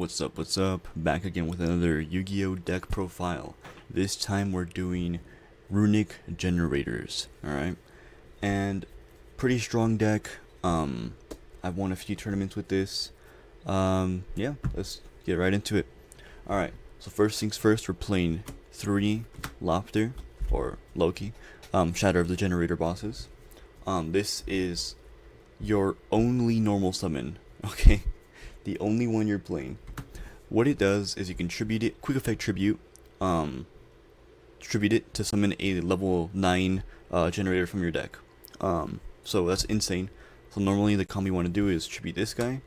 What's up? Back again with another Yu-Gi-Oh deck profile. This time we're doing Runick Generators, alright? And pretty strong deck. I've won a few tournaments with this. Yeah, let's get right into it. Alright, so first things first, we're playing 3 Lopter, or Loki, Shatter of the Generator bosses. This is your only normal summon, okay? The only one you're playing. What it does is you can tribute it, quick effect tribute, tribute it to summon a level 9 generator from your deck. So that's insane. So normally the combo you want to do is tribute this guy,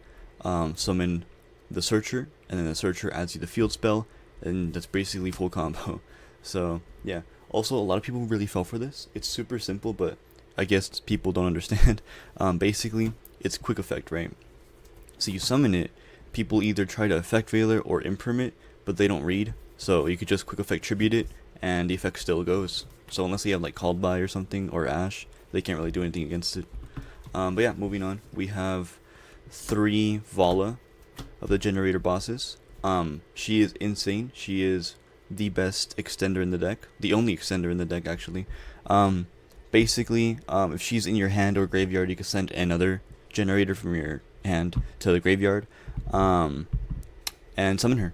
summon the searcher, and then the searcher adds you the field spell, and that's basically full combo. So yeah. Also, a lot of people really fell for this. It's super simple, but I guess people don't understand. Basically, it's quick effect, right? So you summon it, people either try to effect veiler or imperm it, but they don't read. So you could just quick effect tribute it, and the effect still goes. So unless they have like called by or something, or Ash, they can't really do anything against it. But yeah, moving on. We have 3 Vala of the generator bosses. She is insane. She is the best extender in the deck. The only extender in the deck, actually. Basically, if she's in your hand or graveyard, you can send another generator from your hand to the graveyard, and summon her,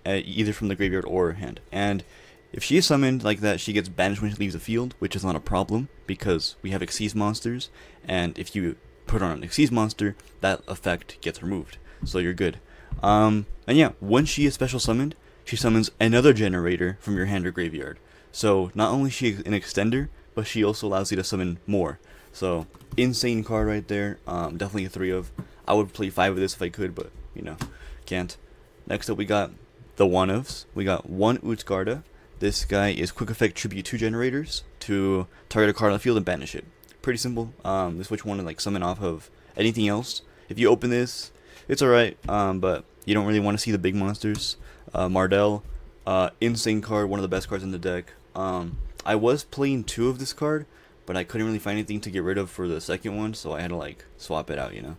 either from the graveyard or hand. And if she is summoned like that, she gets banished when she leaves the field, which is not a problem because we have Xyz monsters, and if you put on an Xyz monster, that effect gets removed, so you're good. And yeah, when she is special summoned, she summons another generator from your hand or graveyard. So not only is she an extender, but she also allows you to summon more. So insane card right there. Definitely a 3 of. I would play 5 of this if I could, but you know, can't. Next up, we got the 1-ofs. We got 1 Utsgarda. This guy is quick effect tribute 2 generators to target a card on the field and banish it. Pretty simple. This which one to like summon off of anything else. If you open this, it's alright. But you don't really want to see the big monsters. Mardell, insane card, one of the best cards in the deck. I was playing 2 of this card, but I couldn't really find anything to get rid of for the second one, so I had to like swap it out, you know.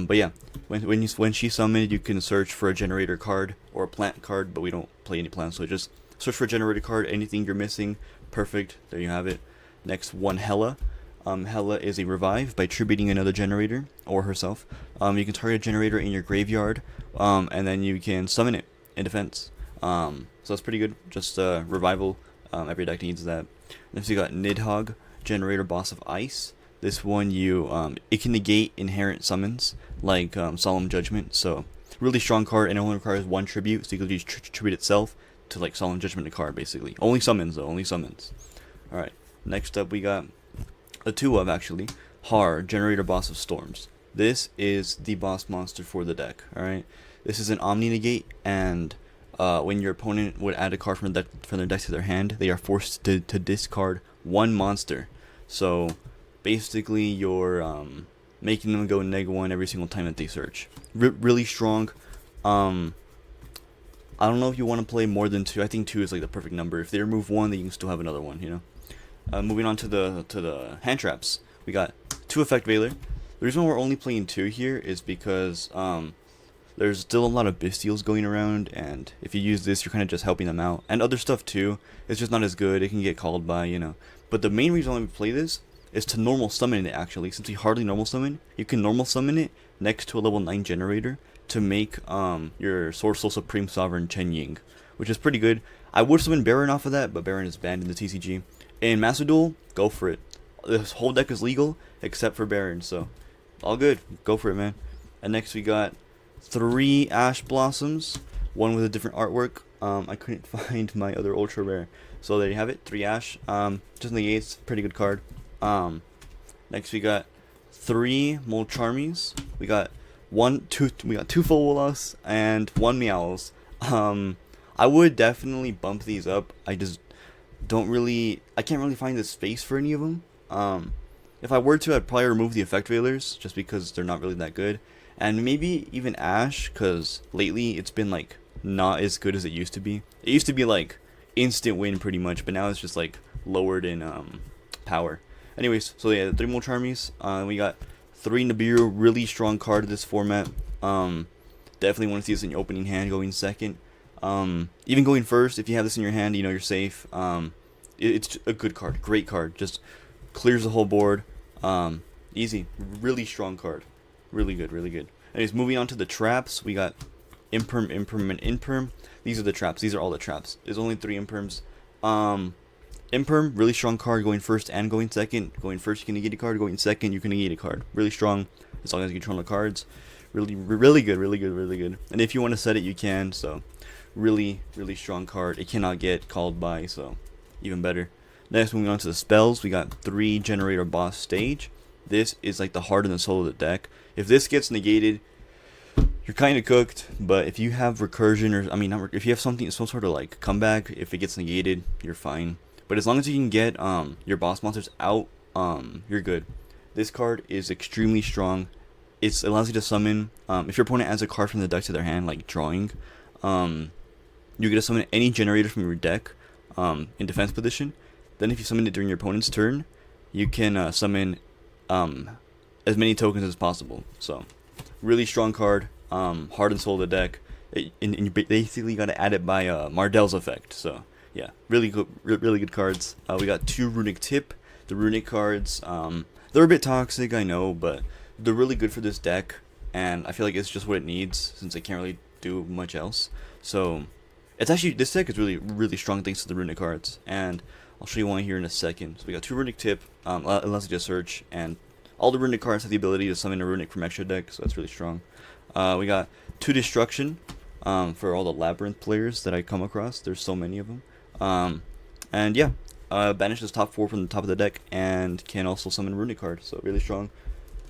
But yeah, when she's summoned, you can search for a generator card or a plant card, but we don't play any plants, so just search for a generator card. Anything you're missing, perfect. There you have it. Next one, Hela. Hela is a revive by tributing another generator or herself. You can target a generator in your graveyard, and then you can summon it in defense. So that's pretty good. Just revival. Every deck needs that. Next, you got Nidhogg, generator boss of ice. This one it can negate inherent summons like Solemn Judgment. So really strong card, and it only requires 1 tribute, so you can just tribute itself to like Solemn Judgment a card basically. Only summons though, only summons. All right. Next up, we got a 2 of actually Har, generator boss of storms. This is the boss monster for the deck. All right. This is an Omni negate, and when your opponent would add a card from their deck to their hand, they are forced to discard 1 monster. So basically, you're making them go -1 every single time that they search. Really strong. I don't know if you want to play more than 2. I think 2 is like the perfect number. If they remove 1, then you can still have another one. You know. Moving on to the hand traps, we got 2 effect veiler. The reason we're only playing 2 here is because there's still a lot of Bystials going around, and if you use this, you're kind of just helping them out. And other stuff too, it's just not as good. It can get called by, you know. But the main reason why we play this is to normal summon it, actually. Since we hardly normal summon, you can normal summon it next to a level 9 generator to make your Soul Supreme Sovereign Chen Ying, which is pretty good. I would summon Baron off of that, but Baron is banned in the TCG. In Master Duel, go for it. This whole deck is legal, except for Baron, so all good. Go for it, man. And next we got 3 Ash Blossoms, one with a different artwork. I couldn't find my other ultra rare, so there you have it. 3 Ash. Just negates, pretty good card. Next we got 3 Molcharmies. We got 2 Full Willows and 1 Meows. I would definitely bump these up. I can't really find the space for any of them. If I were to, I'd probably remove the effect veilers just because they're not really that good. And maybe even Ash, because lately it's been like not as good as it used to be. It used to be like instant win pretty much, but now it's just like lowered in power. Anyways, so yeah, 3 Molcharmies. We got 3 Nibiru, really strong card in this format. Definitely want to see this in your opening hand, going second. Even going first, if you have this in your hand, you know you're safe. It's a good card, great card. Just clears the whole board. Easy, really strong card. Really good, really good. Anyways, moving on to the traps, we got Imperm, Imperm, and Imperm. These are the traps. These are all the traps. There's only 3 Imperms. Imperm, really strong card, going first and going second. Going first, you can negate a card. Going second, you can negate a card. Really strong, as long as you control the cards. Really good, really good, really good. And if you want to set it, you can. So, really strong card. It cannot get called by, so even better. Next, moving on to the spells, we got 3 Generator Boss Stage. This is like the heart and the soul of the deck. If this gets negated, you're kind of cooked. But if you have recursion, or I mean, if you have some sort of like comeback, if it gets negated, you're fine. But as long as you can get your boss monsters out, you're good. This card is extremely strong. It allows you to summon, if your opponent adds a card from the deck to their hand, like drawing, you get to summon any generator from your deck in defense position. Then if you summon it during your opponent's turn, you can summon as many tokens as possible. So, really strong card, heart and soul of the deck. And you basically got to add it by Mardell's effect. So, yeah, really good cards. We got 2 Runick Tip. The Runick cards, they're a bit toxic, I know, but they're really good for this deck, and I feel like it's just what it needs since it can't really do much else. So it's actually, this deck is really strong thanks to the Runick cards, and I'll show you one here in a second. So we got 2 Runick Tip, allows you to search, and all the Runick cards have the ability to summon a Runick from extra deck, so that's really strong. We got 2 Destruction for all the Labyrinth players that I come across. There's so many of them. And yeah, banishes top 4 from the top of the deck and can also summon a Runick card, so really strong.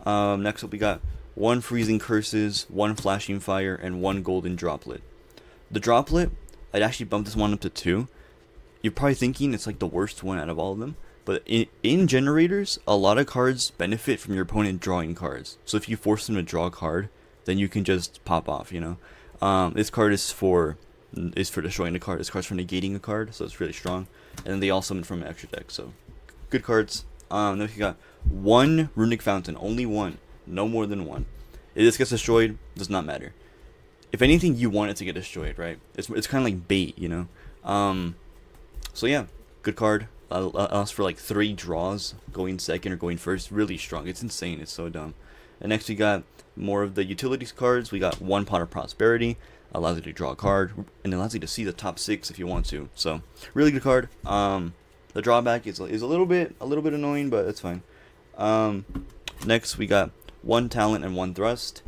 Next up we got 1 Freezing Curses, 1 Flashing Fire, and 1 Golden Droplet. The Droplet, I'd actually bump this one up to 2. You're probably thinking it's like the worst one out of all of them, but in generators, a lot of cards benefit from your opponent drawing cards. So if you force them to draw a card, then you can just pop off, you know. This card is for destroying a card. This card's for negating a card, so it's really strong. And then they all summon from an extra deck, so good cards. Then we got 1 Runick Fountain, only 1, no more than 1. If this gets destroyed, does not matter. If anything, you want it to get destroyed, right? It's kind of like bait, you know. So yeah, good card. Allows for like 3 draws, going second or going first. Really strong. It's insane. It's so dumb. And next we got more of the utilities cards. We got 1 Pot of Prosperity. Allows you to draw a card, and allows you to see the top 6 if you want to. So really good card. The drawback is a little bit annoying, but it's fine. Next we got 1 Talent and 1 Thrust.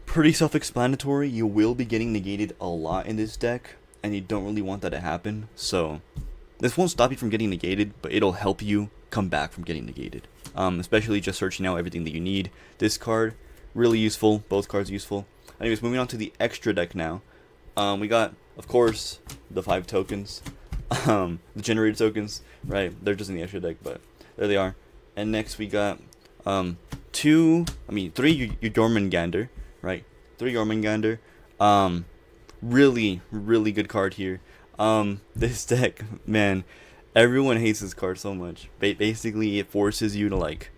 Pretty self-explanatory. You will be getting negated a lot in this deck, and you don't really want that to happen. So this won't stop you from getting negated, but it'll help you come back from getting negated. Especially just searching out everything that you need. This card, really useful. Both cards useful. Anyways, moving on to the extra deck now. We got, of course, the 5 tokens. The generated tokens, right? They're just in the extra deck, but there they are. And next we got 3 Jormungandr, right? 3 Jormungandr. Really good card here. This deck, man, everyone hates this card so much. Basically, it forces you to like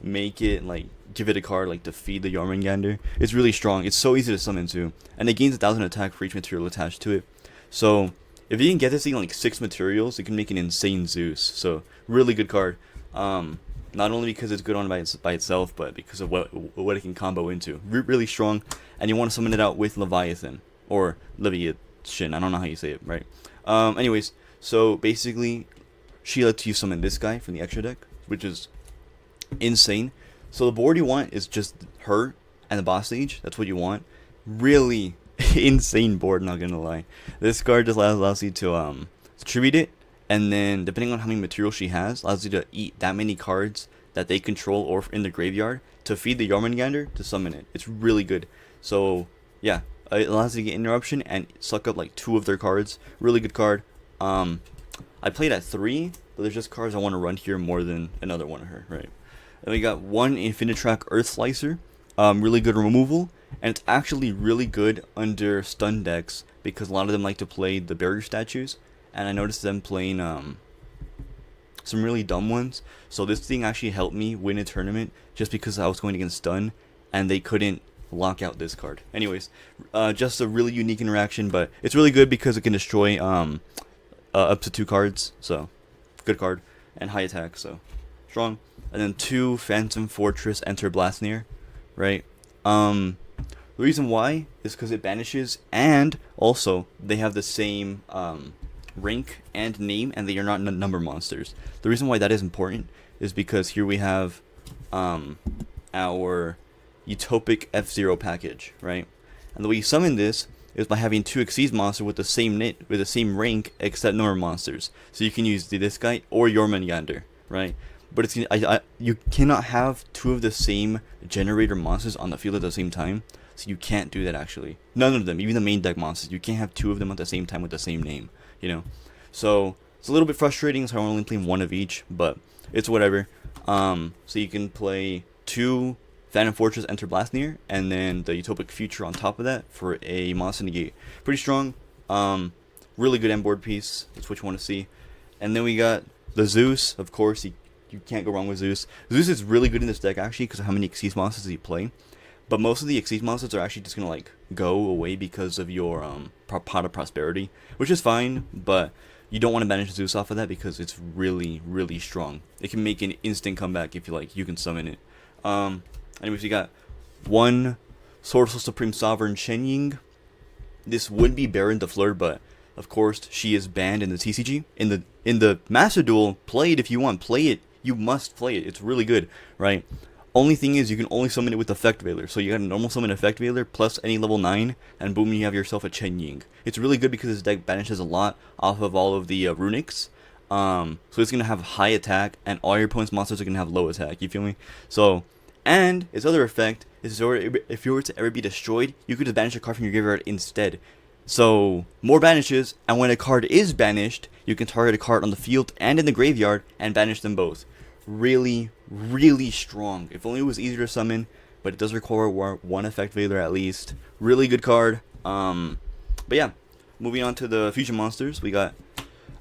make it like give it a card like to feed the Jormungandr. It's really strong. It's so easy to summon too, and it gains 1,000 attack for each material attached to it. So if you can get this thing like 6 materials, it can make an insane Zeus. So really good card. Not only because it's good on by itself, but because of what it can combo into. Really strong, and you want to summon it out with Leviathan or Leviathan. I don't know how you say it, right? Anyways, so basically, she lets you summon this guy from the extra deck, which is insane. So the board you want is just her and the boss stage. That's what you want. Really insane board, not gonna lie. This card just allows you to tribute it, and then depending on how many materials she has, allows you to eat that many cards that they control or in the graveyard to feed the Jormungandr to summon it. It's really good. So yeah, it allows you to get interruption and suck up like 2 of their cards. Really good card. I played at 3, but there's just cards I want to run here more than another one of her, right? Then we got 1 Infinitrack Earth Slicer. Really good removal, and it's actually really good under stun decks because a lot of them like to play the barrier statues, and I noticed them playing some really dumb ones. So this thing actually helped me win a tournament just because I was going against stun, and they couldn't lock out this card. Anyways, just a really unique interaction, but it's really good because it can destroy up to 2 cards, so good card, and high attack, so strong. And then 2 Phantom Fortress Enter Blastnir, right? The reason why is because it banishes, and also they have the same rank and name, and they are not number monsters. The reason why that is important is because here we have our Utopic F-Zero package, right? And the way you summon this is by having 2 Xyz monsters with the same rank except number monsters. So you can use this guy or Jormungandr, right? But it's you cannot have 2 of the same generator monsters on the field at the same time. So you can't do that actually. None of them, even the main deck monsters, you can't have 2 of them at the same time with the same name, you know. So it's a little bit frustrating, so I'm only playing 1 of each, but it's whatever. So you can play 2 Phantom Fortress Enter Blastnir, and then the Utopic Future on top of that for a monster negate. Pretty strong. Really good end board piece. That's what you want to see. And then we got the Zeus, of course. You can't go wrong with Zeus. Zeus is really good in this deck actually because of how many Xyz monsters you play. But most of the Xyz monsters are actually just gonna like go away because of your Pot of Prosperity, which is fine, but you don't want to banish Zeus off of that because it's really, really strong. It can make an instant comeback if you like. You can summon it. Anyways, we got 1 Sorceress Supreme Sovereign Shenying. This would be Baron de Fleur, but of course she is banned in the TCG. In the Master Duel, play it if you want. Play it. You must play it. It's really good, right? Only thing is you can only summon it with Effect Veiler. So you got a normal summon Effect Veiler plus any level 9, and boom, you have yourself a Chen Ying. It's really good because this deck banishes a lot off of all of the Runicks. So it's going to have high attack, and all your opponent's monsters are going to have low attack. You feel me? So, and its other effect is if you were to ever be destroyed, you could just banish a card from your graveyard instead. So, more banishes, and when a card is banished, you can target a card on the field and in the graveyard and banish them both. Really, really strong. If only it was easier to summon, but it does require 1 Effect Veiler at least. Really good card. But yeah, moving on to the fusion monsters, we got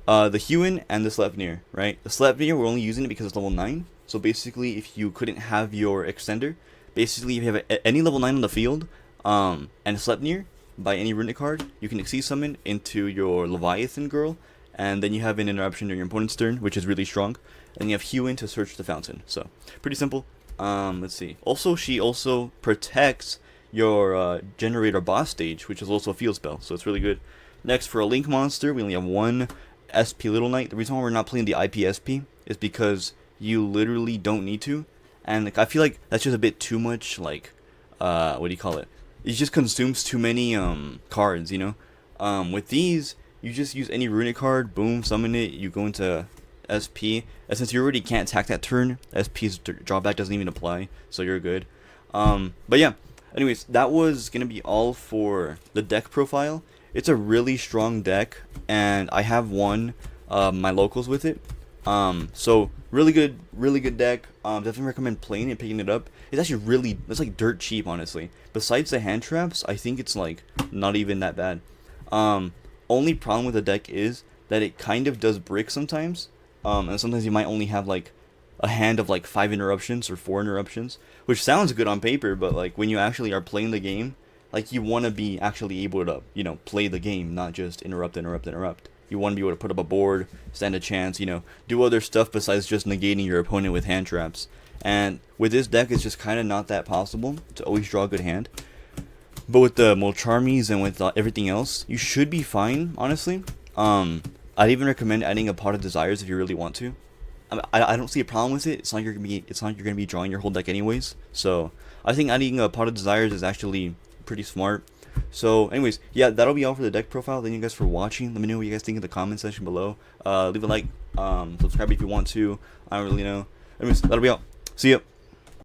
the Huan and the Sleipnir, right? The Sleipnir, we're only using it because it's level 9. So basically, if you couldn't have your extender, basically if you have any level 9 on the field, and a Sleipnir, by any Runick card, you can Xyz summon into your Leviathan girl, and then you have an interruption during your opponent's turn, which is really strong. And you have Huan to search the fountain. So, pretty simple. Let's see. Also, she also protects your Generator boss stage, which is also a field spell, so it's really good. Next, for a Link monster, we only have 1 SP Little Knight. The reason why we're not playing the IPSP is because you literally don't need to. And like, I feel like that's just a bit too much, like, what do you call it? It just consumes too many cards, you know? With these, you just use any Runick card, boom, summon it, you go into SP, and since you already can't attack that turn, SP's drawback doesn't even apply, so you're good. But yeah, anyways, that was gonna be all for the deck profile. It's a really strong deck, and I have won my locals with it. So really good deck. Definitely recommend playing it, picking it up. It's actually it's like dirt cheap, honestly. Besides the hand traps, I think it's like not even that bad. Only problem with the deck is that it kind of does brick sometimes. And sometimes you might only have like a hand of like 5 interruptions or 4 interruptions, which sounds good on paper, but like when you actually are playing the game, like you want to be actually able to, you know, play the game, not just interrupt. You want to be able to put up a board, stand a chance, you know, do other stuff besides just negating your opponent with hand traps. And with this deck, it's just kind of not that possible to always draw a good hand. But with the Molcharmies and with everything else, you should be fine, honestly. I'd even recommend adding a Pot of Desires if you really want to. I don't see a problem with it. It's not you're gonna be drawing your whole deck anyways. So I think adding a Pot of Desires is actually pretty smart. So anyways, yeah, that'll be all for the deck profile. Thank you guys for watching. Let me know what you guys think in the comment section below. Leave a like, subscribe if you want to. I don't really know. Anyways, that'll be all. See ya.